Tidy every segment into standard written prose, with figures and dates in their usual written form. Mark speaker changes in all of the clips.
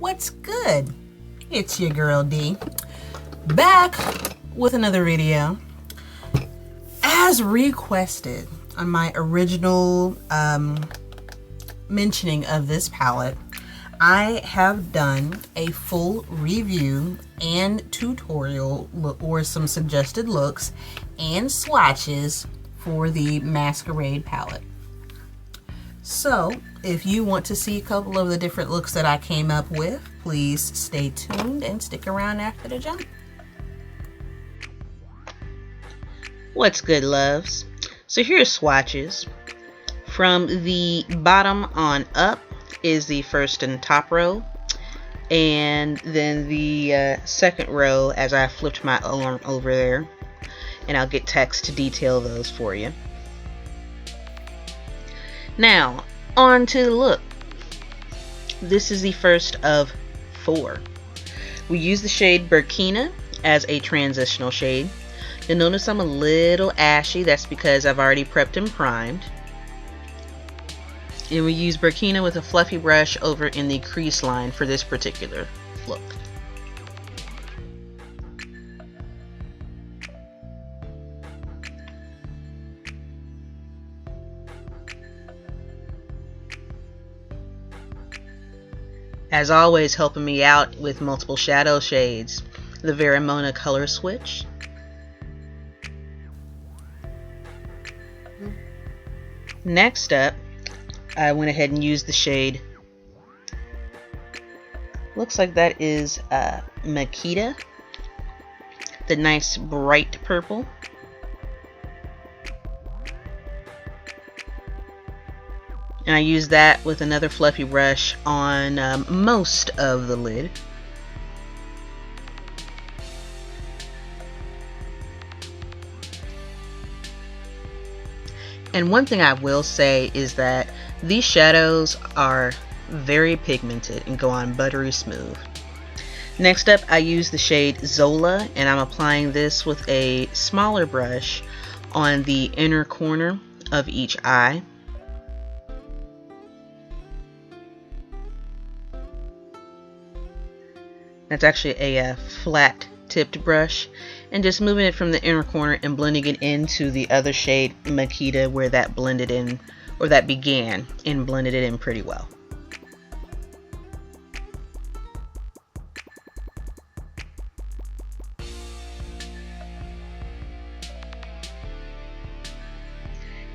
Speaker 1: What's good? It's your girl D, back with another video. As requested on my original mentioning of this palette, I have done a full review and tutorial or some suggested looks and swatches for the Masquerade palette. So if you want to see a couple of the different looks that I came up with, please stay tuned and stick around after the jump.
Speaker 2: What's good, loves? So here's swatches. From the bottom on up is the first and top row, and then the second row as I flipped my arm over there, and I'll get text to detail those for you. Now, on to the look. This is the first of 4. We use the shade Burkina as a transitional shade. You'll notice I'm a little ashy. That's because I've already prepped and primed. And we use Burkina with a fluffy brush over in the crease line for this particular look. As always, helping me out with multiple shadow shades, the Veramona color switch. Next up, I went ahead and used the shade, looks like that is Makita, the nice bright purple. And I use that with another fluffy brush on most of the lid. And one thing I will say is that these shadows are very pigmented and go on buttery smooth. Next up, I use the shade Zola, and I'm applying this with a smaller brush on the inner corner of each eye. That's actually a flat tipped brush, and just moving it from the inner corner and blending it into the other shade Makita where that blended in, or that began, and blended it in pretty well.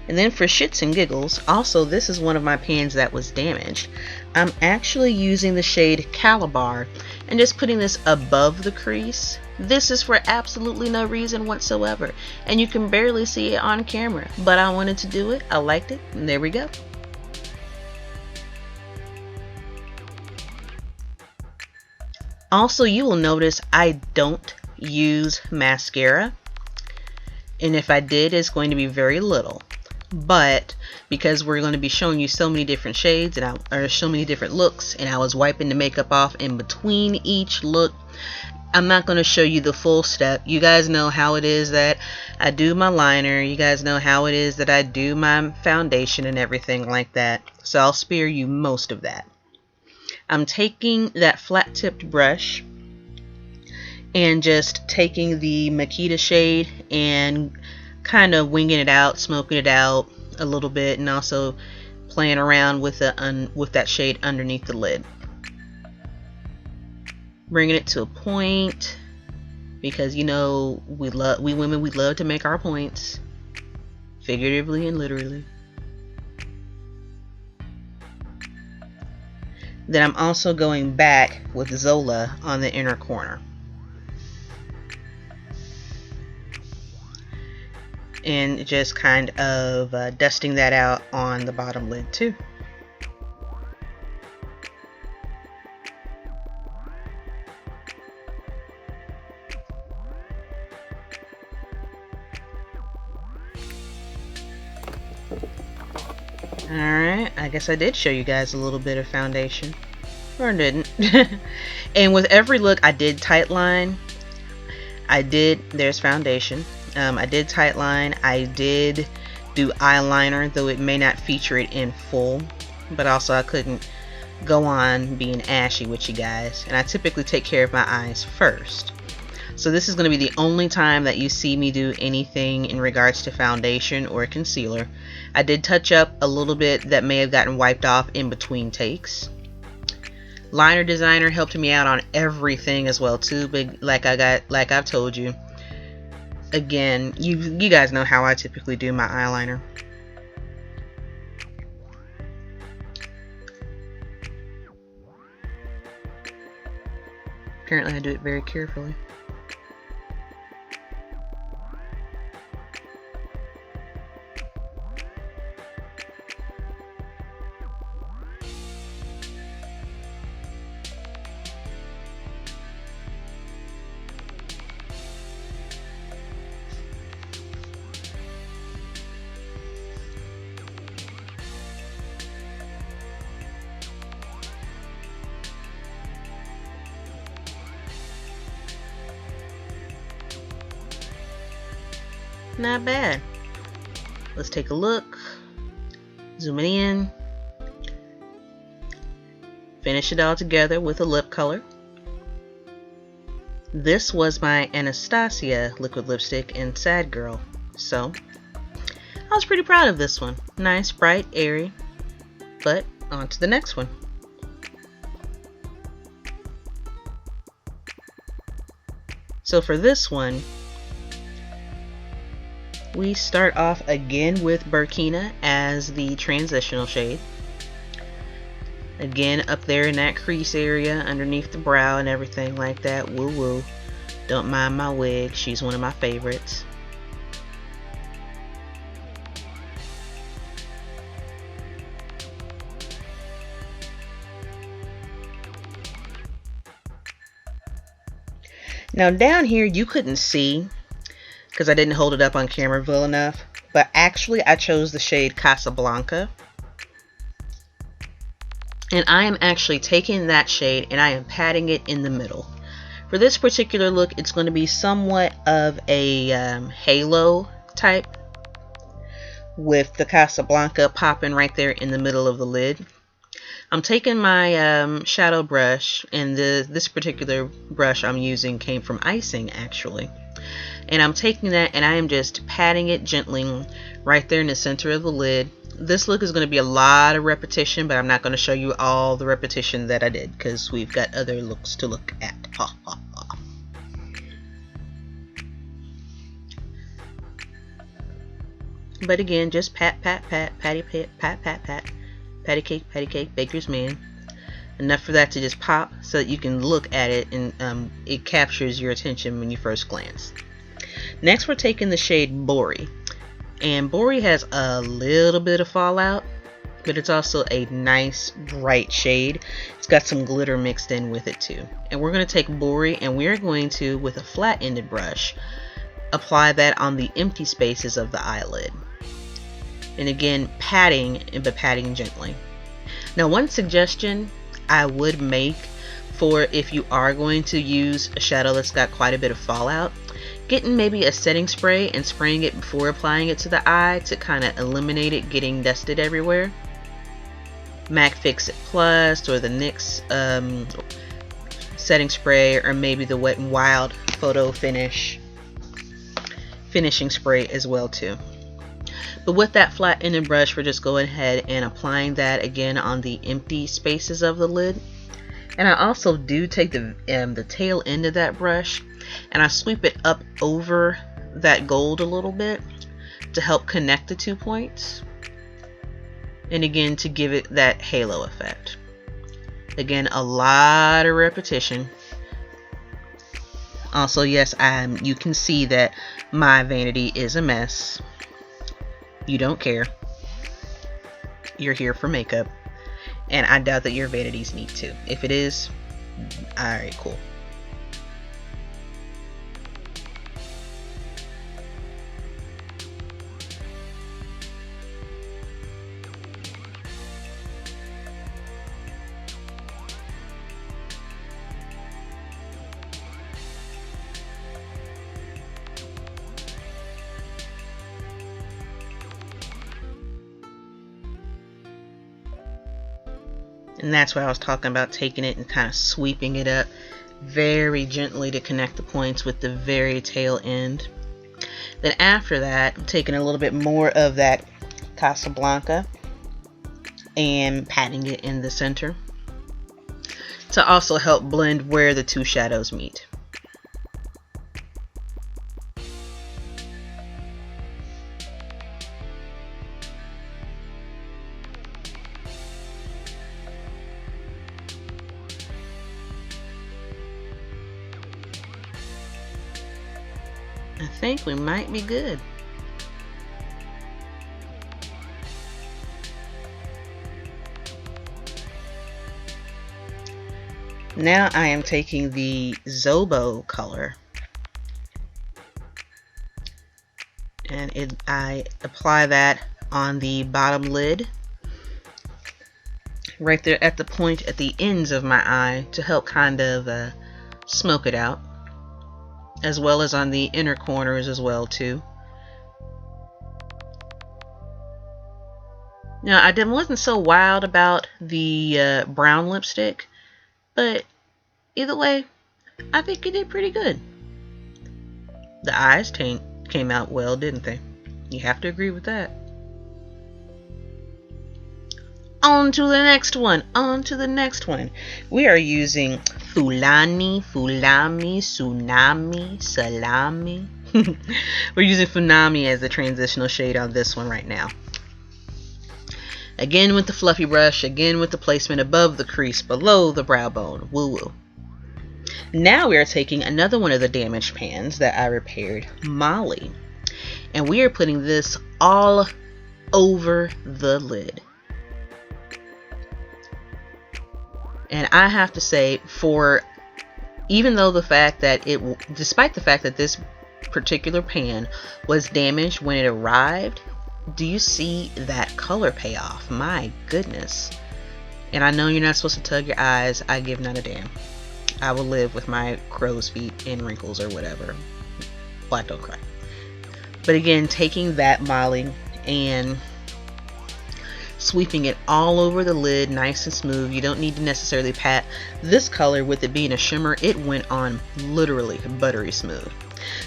Speaker 2: And then for shits and giggles, also this is one of my pans that was damaged. I'm actually using the shade Calabar and just putting this above the crease. This is for absolutely no reason whatsoever, and you can barely see it on camera, but I wanted to do it, I liked it, and there we go. Also, you will notice I don't use mascara, and if I did, it's going to be very little. But because we're going to be showing you so many different shades or so many different looks, and I was wiping the makeup off in between each look, I'm not going to show you the full step. You guys know how it is that I do my liner. You guys know how it is that I do my foundation and everything like that. So I'll spare you most of that. I'm taking that flat tipped brush and just taking the Makita shade and kind of winging it out, smoking it out a little bit, and also playing around with that shade underneath the lid. Bringing it to a point, because you know we women love to make our points, figuratively and literally. Then I'm also going back with Zola on the inner corner. And just kind of dusting that out on the bottom lid too. Alright, I guess I did show you guys a little bit of foundation. Or didn't. And with every look I did tight line. There's foundation. I did tight line. I did do eyeliner, though it may not feature it in full. But also I couldn't go on being ashy with you guys, and I typically take care of my eyes first. So this is going to be the only time that you see me do anything in regards to foundation or concealer. I did touch up a little bit that may have gotten wiped off in between takes. Liner Designer helped me out on everything as well too, but like I've told you, again, you guys know how I typically do my eyeliner. Apparently I do it very carefully. Not bad. Let's take a look. Zoom it in. Finish it all together with a lip color. This was my Anastasia liquid lipstick in Sad Girl. So, I was pretty proud of this one. Nice, bright, airy. But, on to the next one. So for this one, we start off again with Burkina as the transitional shade. Again, up there in that crease area, underneath the brow and everything like that. Woo woo. Don't mind my wig, she's one of my favorites. Now down here you couldn't see because I didn't hold it up on camera well enough, but actually I chose the shade Casablanca. And I am actually taking that shade and I am patting it in the middle. For this particular look, it's going to be somewhat of a halo type, with the Casablanca popping right there in the middle of the lid. I'm taking my shadow brush, and this particular brush I'm using came from Icing actually. And I'm taking that and I am just patting it gently right there in the center of the lid. This look is going to be a lot of repetition, but I'm not going to show you all the repetition that I did because we've got other looks to look at. Ha, ha, ha. But again, just pat, pat, pat, patty, pat, pat, pat, pat, patty cake, baker's man. Enough for that to just pop so that you can look at it and it captures your attention when you first glance. Next, we're taking the shade Bori. And Bori has a little bit of fallout, but it's also a nice bright shade. It's got some glitter mixed in with it too. And we're going to take Bori and we're going to, with a flat ended brush, apply that on the empty spaces of the eyelid. And again, patting, but patting gently. Now, one suggestion I would make for if you are going to use a shadow that's got quite a bit of fallout, getting maybe a setting spray and spraying it before applying it to the eye to kind of eliminate it getting dusted everywhere. MAC Fix It Plus or the NYX setting spray, or maybe the Wet n Wild Photo Finish finishing spray as well too. But with that flat ended brush, we're just going ahead and applying that again on the empty spaces of the lid. And I also do take the tail end of that brush and I sweep it up over that gold a little bit to help connect the 2 points. And again, to give it that halo effect. Again, a lot of repetition. Also, yes, you can see that my vanity is a mess. You don't care. You're here for makeup. And I doubt that your vanity's neat too. If it is, alright, cool. And that's why I was talking about taking it and kind of sweeping it up very gently to connect the points with the very tail end. Then after that, I'm taking a little bit more of that Casablanca and patting it in the center to also help blend where the two shadows meet. I think we might be good. Now I am taking the Zobo color and I apply that on the bottom lid right there at the point at the ends of my eye to help kind of smoke it out, as well as on the inner corners as well too. Now I wasn't so wild about the brown lipstick, but either way, I think it did pretty good. The eyes came out well, didn't they? You have to agree with that. On to the next one. On to the next one. We are using Fulani, Tsunami, Salami. We're using Funami as the transitional shade on this one right now. Again with the fluffy brush, again with the placement above the crease, below the brow bone. Woo woo. Now we are taking another one of the damaged pans that I repaired, Molly, and we are putting this all over the lid. And I have to say, even though despite the fact that this particular pan was damaged when it arrived, do you see that color payoff? My goodness. And I know you're not supposed to tug your eyes. I give not a damn. I will live with my crow's feet and wrinkles or whatever. Black don't cry. But again, taking that Molly and sweeping it all over the lid nice and smooth. You don't need to necessarily pat. This color, with it being a shimmer, it went on literally buttery smooth.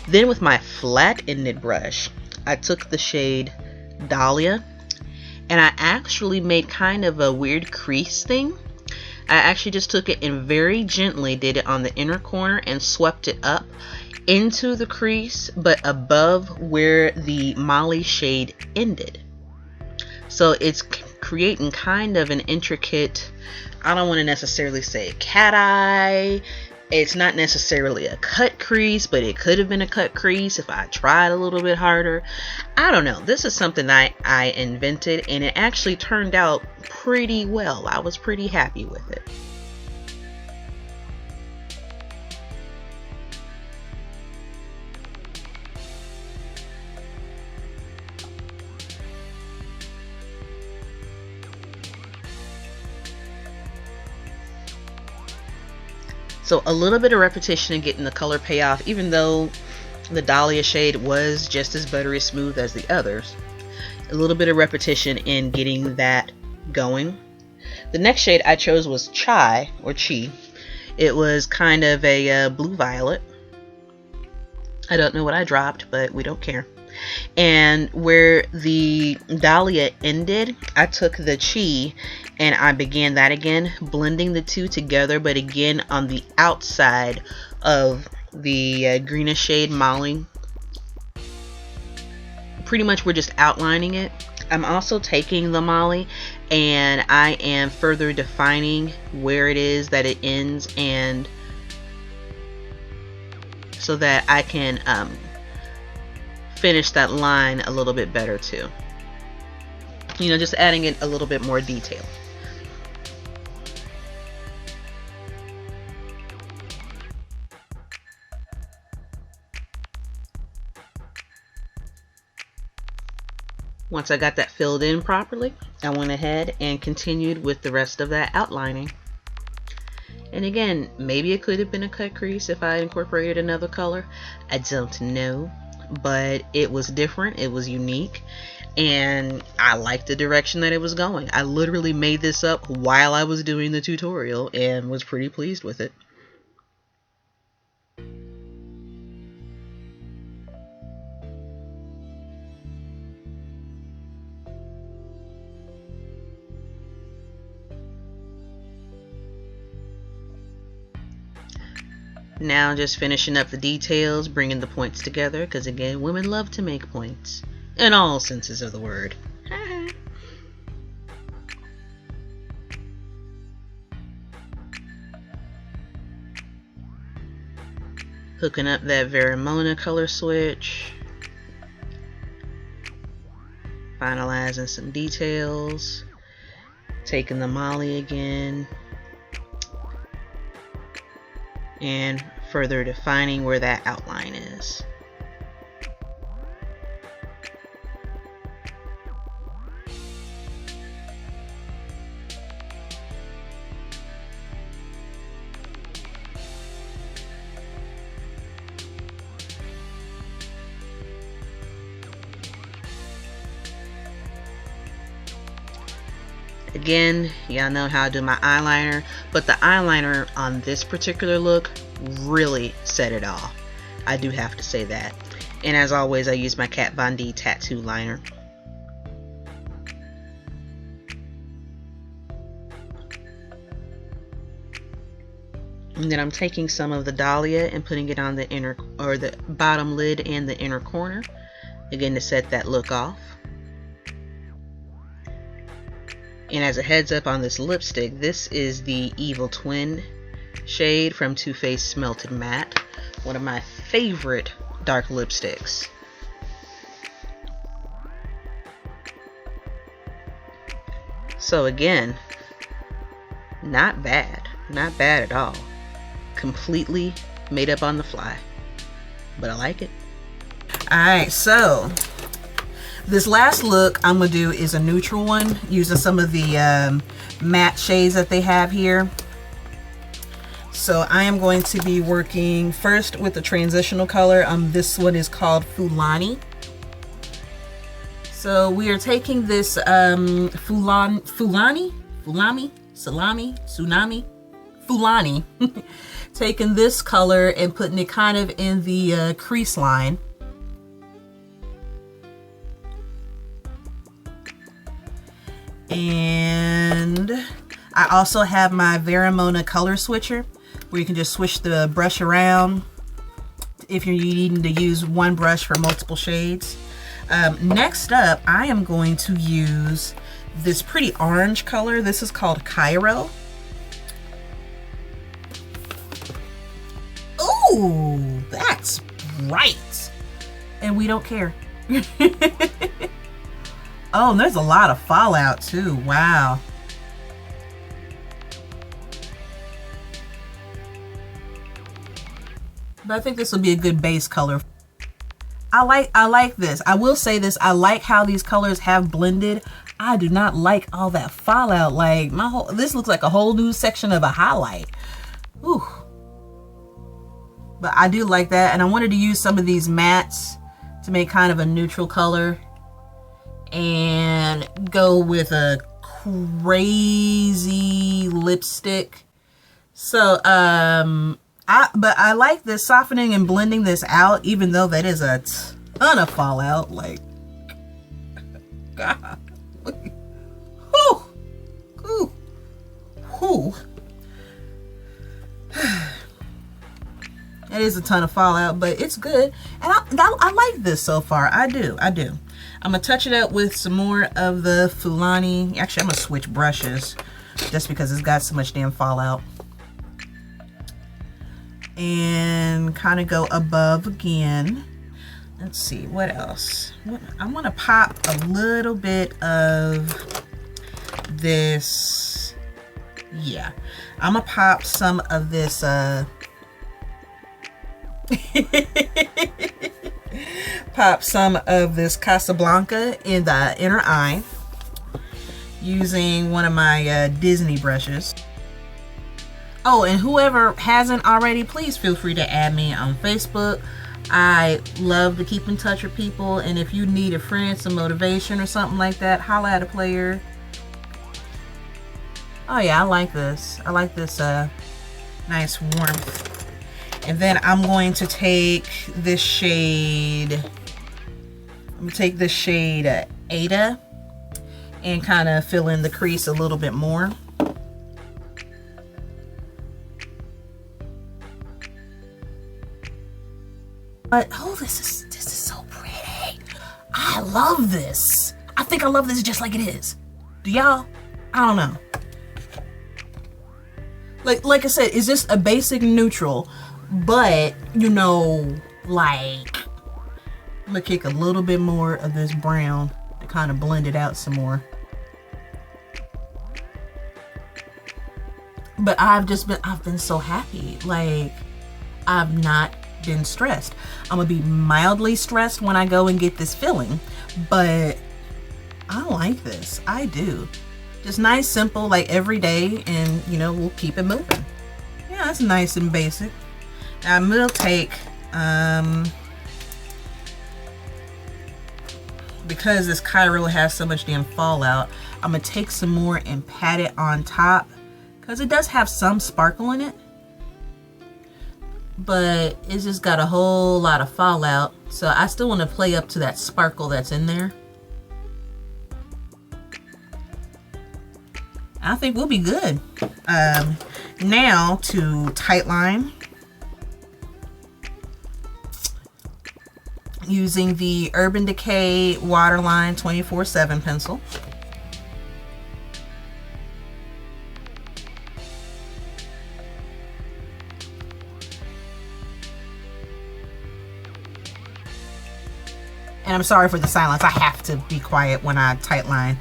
Speaker 2: Then with my flat-ended brush, I took the shade Dahlia and I actually made kind of a weird crease thing. I actually just took it and very gently did it on the inner corner and swept it up into the crease, but above where the Molly shade ended. So it's creating kind of an intricate, I don't want to necessarily say cat eye. It's not necessarily a cut crease, but it could have been a cut crease if I tried a little bit harder. I don't know. This is something I invented, and it actually turned out pretty well. I was pretty happy with it. So a little bit of repetition and getting the color payoff, even though the Dahlia shade was just as buttery smooth as the others. A little bit of repetition in getting that going. The next shade I chose was Chai, or Chi. It was kind of a blue violet. I don't know what I dropped, but we don't care. And where the Dahlia ended, I took the Chi and I began that again, blending the two together, but again on the outside of the greenish shade Molly. Pretty much we're just outlining it. I'm also taking the Molly and I am further defining where it is that it ends, and so that I can finish that line a little bit better too. You know, just adding it a little bit more detail. Once I got that filled in properly, I went ahead and continued with the rest of that outlining. And again, maybe it could have been a cut crease if I incorporated another color. I don't know, but it was different. It was unique. and I liked the direction that it was going. I literally made this up while I was doing the tutorial and was pretty pleased with it. Now just finishing up the details, bringing the points together, because again, women love to make points. In all senses of the word. Hooking up that Vermona color switch. Finalizing some details. Taking the Molly again. And further defining where that outline is. Again, y'all know how I do my eyeliner, but the eyeliner on this particular look really set it off. I do have to say that. And as always, I use my Kat Von D tattoo liner. And then I'm taking some of the Dahlia and putting it on the inner, or the bottom lid and the inner corner, again to set that look off. And as a heads up on this lipstick, this is the Evil Twin shade from Too Faced Melted Matte, one of my favorite dark lipsticks. So again, not bad at all. Completely made up on the fly, but I like it.
Speaker 1: Alright, so this last look I'm gonna do is a neutral one using some of the matte shades that they have here. So I am going to be working first with the transitional color. This one is called Fulani. So we are taking this Fulani, taking this color and putting it kind of in the crease line. And I also have my Vermona color switcher, where you can just switch the brush around if you're needing to use one brush for multiple shades. Next up, I am going to use this pretty orange color. This is called Cairo. Ooh, that's bright. And we don't care. Oh, and there's a lot of fallout too. Wow. But I think this will be a good base color. I like this. I will say this. I like how these colors have blended. I do not like all that fallout. Like this looks like a whole new section of a highlight. Ooh. But I do like that, and I wanted to use some of these mattes to make kind of a neutral color and go with a crazy lipstick. So but I like this softening and blending this out, even though that is a ton of fallout. Like, God. Whew. Whew. Whew. It is a ton of fallout, but it's good. And I like this so far. I do. I'm going to touch it up with some more of the Fulani. Actually, I'm going to switch brushes just because it's got so much damn fallout. And kind of go above again. Let's see, what else? I'm going to pop a little bit of this. Yeah, I'm going to pop some of this pop some of this Casablanca in the inner eye using one of my Disney brushes. Oh, and whoever hasn't already, please feel free to add me on Facebook. I love to keep in touch with people, and if you need a friend, some motivation or something like that, holla at a player. Oh yeah, I like this. I like this nice warmth. And then I'm going to take this shade. I'm gonna take this shade Ada and kind of fill in the crease a little bit more. But oh, this is so pretty. I love this. I think I love this just like it is. Do y'all? I don't know. Like I said, it's just a basic neutral, but you know, like, I'm gonna kick a little bit more of this brown to kind of blend it out some more. But I've been so happy. Like, I've not been stressed. I'm gonna be mildly stressed when I go and get this filling, but I like this. I do. Just nice, simple, like every day, and you know, we'll keep it moving. Yeah, it's nice and basic. Now I'm gonna take because this Cairo has so much damn fallout, I'm gonna take some more and pat it on top, because it does have some sparkle in it, but it's just got a whole lot of fallout, so I still want to play up to that sparkle that's in there. I think we'll be good. Now to tightline, using the Urban Decay Waterline 24/7 pencil. And I'm sorry for the silence. I have to be quiet when I tightline.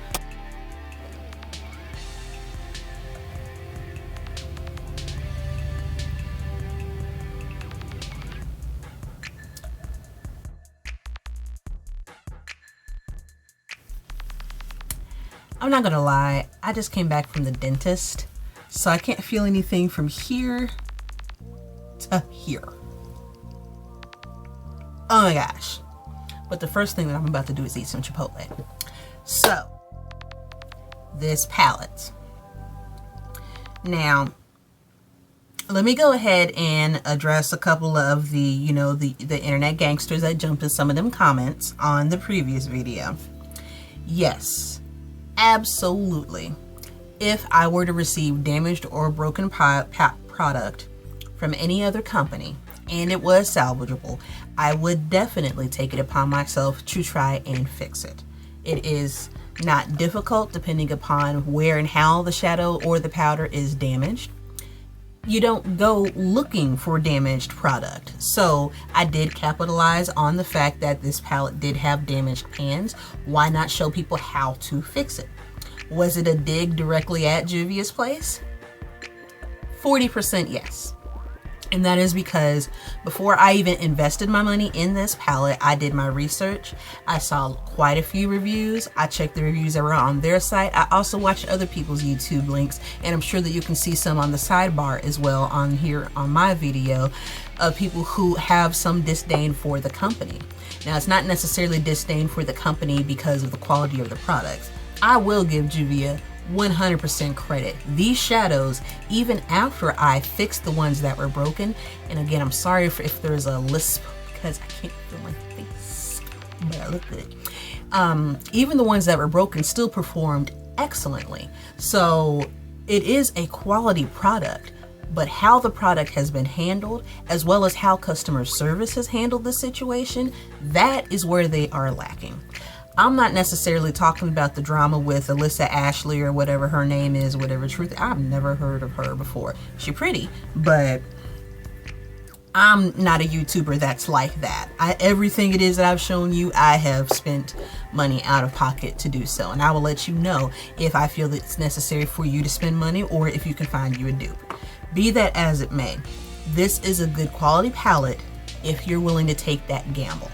Speaker 1: I'm not gonna lie, I just came back from the dentist, so I can't feel anything from here to here. Oh my gosh. But the first thing that I'm about to do is eat some Chipotle. So, this palette. Now, let me go ahead and address a couple of the, you know, the internet gangsters that jumped in some of them comments on the previous video. Yes, absolutely. If I were to receive damaged or broken product from any other company and it was salvageable, I would definitely take it upon myself to try and fix it. It is not difficult depending upon where and how the shadow or the powder is damaged. You don't go looking for damaged product. So I did capitalize on the fact that this palette did have damaged pans. Why not show people how to fix it? Was it a dig directly at Juvia's place? 40% yes. And that is because before I even invested my money in this palette, I did my research. I saw quite a few reviews. I checked the reviews that were on their site. I also watched other people's YouTube links, and I'm sure that you can see some on the sidebar as well on here on my video of people who have some disdain for the company. Now, it's not necessarily disdain for the company because of the quality of the products. I will give Juvia 100% credit. These shadows, even after I fixed the ones that were broken, and again, I'm sorry if there's a lisp because I can't feel my face, but I look good. Even the ones that were broken still performed excellently. So it is a quality product, but how the product has been handled, as well as how customer service has handled the situation, that is where they are lacking. I'm not necessarily talking about the drama with Alyssa Ashley or whatever her name is, whatever truth. I've never heard of her before. She's pretty, but I'm not a YouTuber that's like that. Everything it is that I've shown you, I have spent money out of pocket to do so. And I will let you know if I feel that it's necessary for you to spend money or if you can find you a dupe. Be that as it may, this is a good quality palette if you're willing to take that gamble.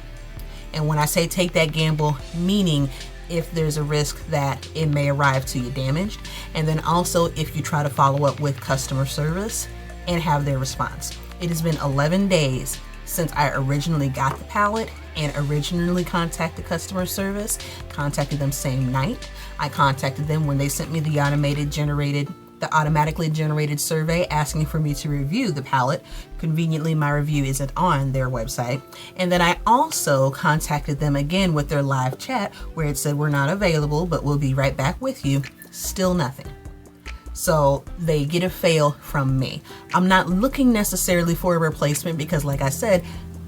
Speaker 1: And when I say take that gamble, meaning if there's a risk that it may arrive to you damaged, and then also if you try to follow up with customer service and have their response. It has been 11 days since I originally got the palette and originally contacted customer service. Contacted them same night. I contacted them when they sent me the automatically generated survey asking for me to review the palette. Conveniently, my review isn't on their website. And then I also contacted them again with their live chat where it said, we're not available, but we'll be right back with you. Still nothing. So they get a fail from me. I'm not looking necessarily for a replacement because, like I said,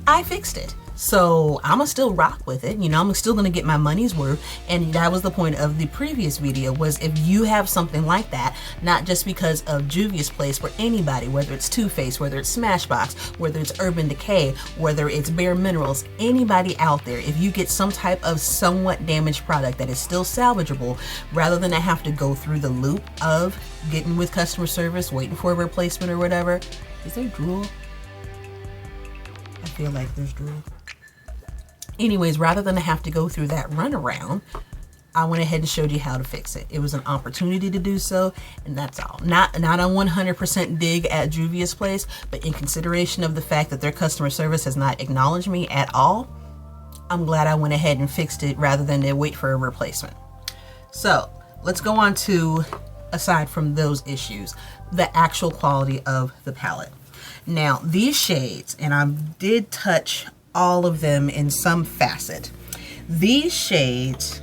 Speaker 1: I fixed it. So I'm gonna still rock with it. You know, I'm still gonna get my money's worth. And that was the point of the previous video, was if you have something like that, not just because of Juvia's Place, but anybody, whether it's Too Faced, whether it's Smashbox, whether it's Urban Decay, whether it's Bare Minerals, anybody out there, if you get some type of somewhat damaged product that is still salvageable, rather than to have to go through the loop of getting with customer service, waiting for a replacement or whatever. Is there drool? I feel like there's drool. Anyways, rather than have to go through that runaround, I went ahead and showed you how to fix it. It was an opportunity to do so, and that's all. Not a 100% dig at Juvia's Place, but in consideration of the fact that their customer service has not acknowledged me at all, I'm glad I went ahead and fixed it rather than to wait for a replacement. So let's go on to, aside from those issues, the actual quality of the palette. Now, these shades, and I did touch all of them in some facet. These shades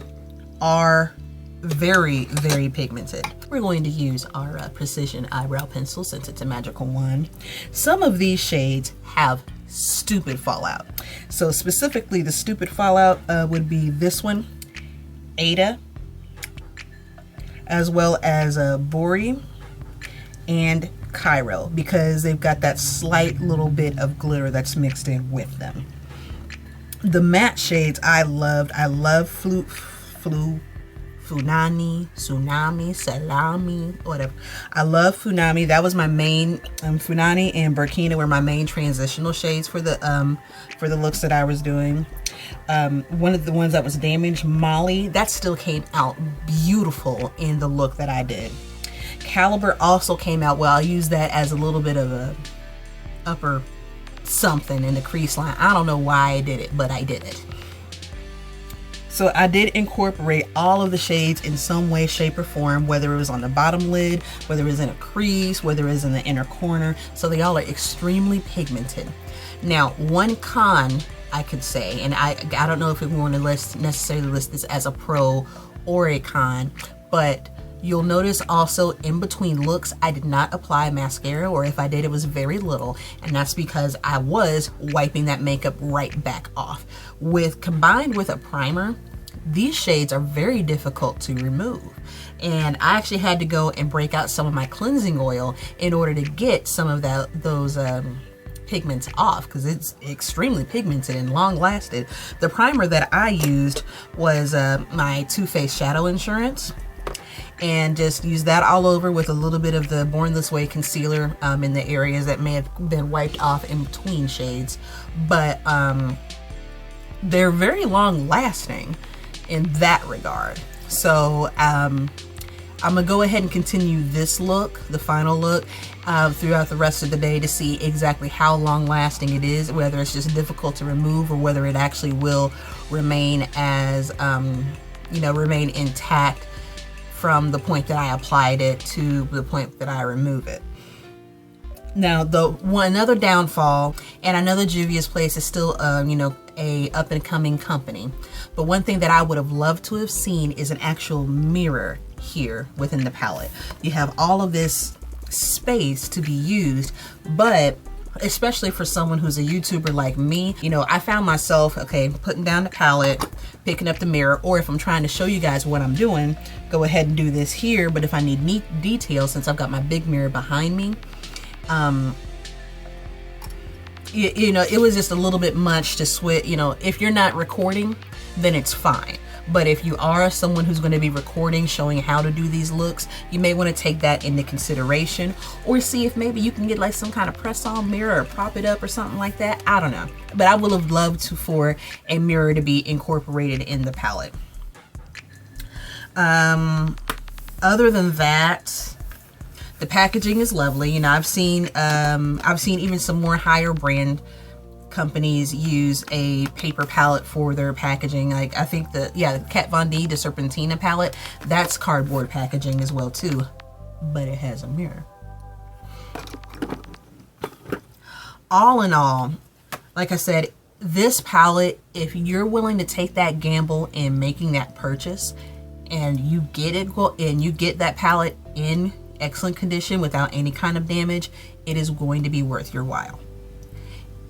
Speaker 1: are very, very pigmented. We're going to use our precision eyebrow pencil since it's a magical wand. Some of these shades have stupid fallout. So specifically, the stupid fallout would be this one, Ada, as well as Bori and Cairo, because they've got that slight little bit of glitter that's mixed in with them. The matte shades I loved. I love Funani, Tsunami, Salami, whatever. I love Funami. That was my main, Funani and Burkina were my main transitional shades for the looks that I was doing. One of the ones that was damaged, Molly, that still came out beautiful in the look that I did. Caliber also came out well. I used that as a little bit of a upper something in the crease line. I don't know why I did it, but I did it. So I did incorporate all of the shades in some way, shape, or form, whether it was on the bottom lid, whether it was in a crease, whether it was in the inner corner. So they all are extremely pigmented. Now, one con I could say, and I don't know if we want to necessarily list this as a pro or a con, but you'll notice also in between looks, I did not apply mascara, or if I did, it was very little. And that's because I was wiping that makeup right back off. Combined with a primer, these shades are very difficult to remove. And I actually had to go and break out some of my cleansing oil in order to get some of those pigments off, because it's extremely pigmented and long lasted. The primer that I used was my Too Faced Shadow Insurance, and just use that all over with a little bit of the Born This Way concealer in the areas that may have been wiped off in between shades. But they're very long lasting in that regard. So I'm gonna go ahead and continue this look, the final look, throughout the rest of the day to see exactly how long lasting it is, whether it's just difficult to remove or whether it actually will remain as, remain intact from the point that I applied it to the point that I remove it. Now, another downfall, and I know that Juvia's Place is still, a up and coming company, but one thing that I would have loved to have seen is an actual mirror here within the palette. You have all of this space to be used, but especially for someone who's a YouTuber like me, I found myself, putting down the palette, picking up the mirror, or if I'm trying to show you guys what I'm doing, go ahead and do this here. But if I need neat details, since I've got my big mirror behind me, it was just a little bit much to switch. If you're not recording, then it's fine. But if you are someone who's going to be recording, showing how to do these looks, you may want to take that into consideration, or see if maybe you can get like some kind of press-on mirror or prop it up or something like that. I don't know. But I would have loved for a mirror to be incorporated in the palette. Other than that, the packaging is lovely. I've seen even some more higher brand companies use a paper palette for their packaging. Like I think the Kat Von D, the Serpentina palette, that's cardboard packaging as well too, but it has a mirror. All in all, like I said, this palette, if you're willing to take that gamble in making that purchase and you get it and you get that palette in excellent condition without any kind of damage, it is going to be worth your while.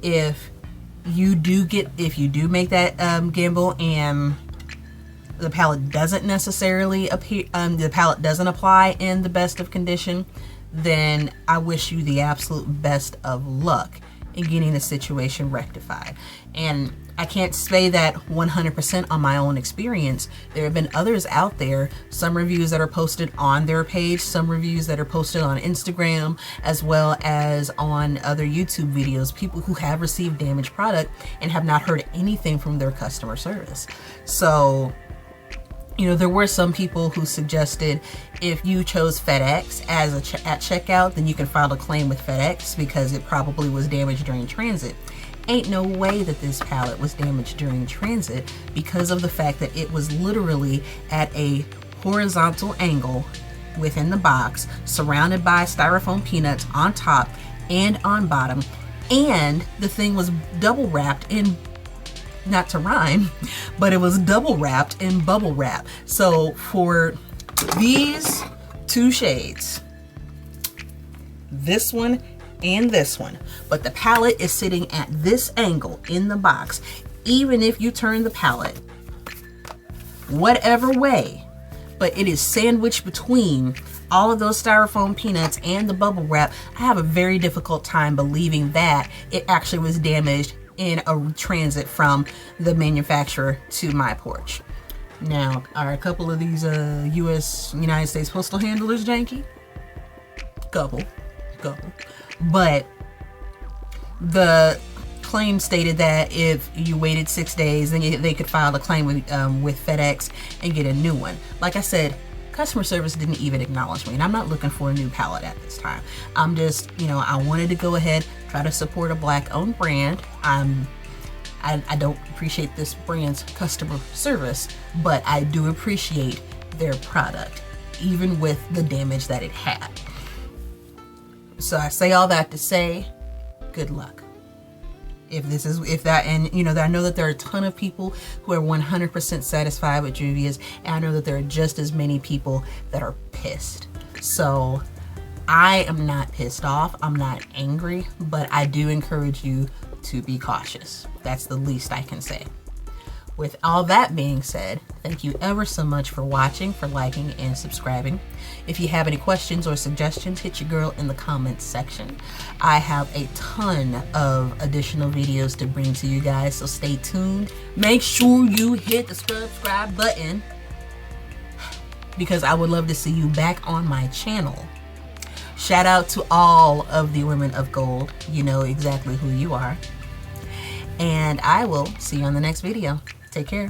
Speaker 1: If you do make that gamble and the palette doesn't necessarily apply in the best of condition, then I wish you the absolute best of luck in getting the situation rectified. And I can't say that 100% on my own experience. There have been others out there, some reviews that are posted on their page, some reviews that are posted on Instagram, as well as on other YouTube videos, people who have received damaged product and have not heard anything from their customer service. So, you know, there were some people who suggested if you chose FedEx as at checkout, then you can file a claim with FedEx because it probably was damaged during transit. Ain't no way that this palette was damaged during transit because of the fact that it was literally at a horizontal angle within the box, surrounded by styrofoam peanuts on top and on bottom, and the thing was double wrapped in, not to rhyme, but it was double wrapped in bubble wrap. So for these two shades, this one and this one, but the palette is sitting at this angle in the box, even if you turn the palette whatever way, but it is sandwiched between all of those styrofoam peanuts and the bubble wrap, I have a very difficult time believing that it actually was damaged in a transit from the manufacturer to my porch. Now, are a couple of these United States postal handlers janky? Couple. But the claim stated that if you waited 6 days, then they could file a claim with FedEx and get a new one. Like I said, customer service didn't even acknowledge me, and I'm not looking for a new palette at this time. I'm just, you know, I wanted to go ahead, try to support a Black-owned brand. I don't appreciate this brand's customer service, but I do appreciate their product, even with the damage that it had. So I say all that to say, good luck. And you know, I know that there are a ton of people who are 100% satisfied with Juvia's, and I know that there are just as many people that are pissed. So I am not pissed off, I'm not angry, but I do encourage you to be cautious. That's the least I can say. With all that being said, thank you ever so much for watching, for liking, and subscribing. If you have any questions or suggestions, hit your girl in the comments section. I have a ton of additional videos to bring to you guys, so stay tuned. Make sure you hit the subscribe button because I would love to see you back on my channel. Shout out to all of the women of gold. You know exactly who you are. And I will see you on the next video. Take care.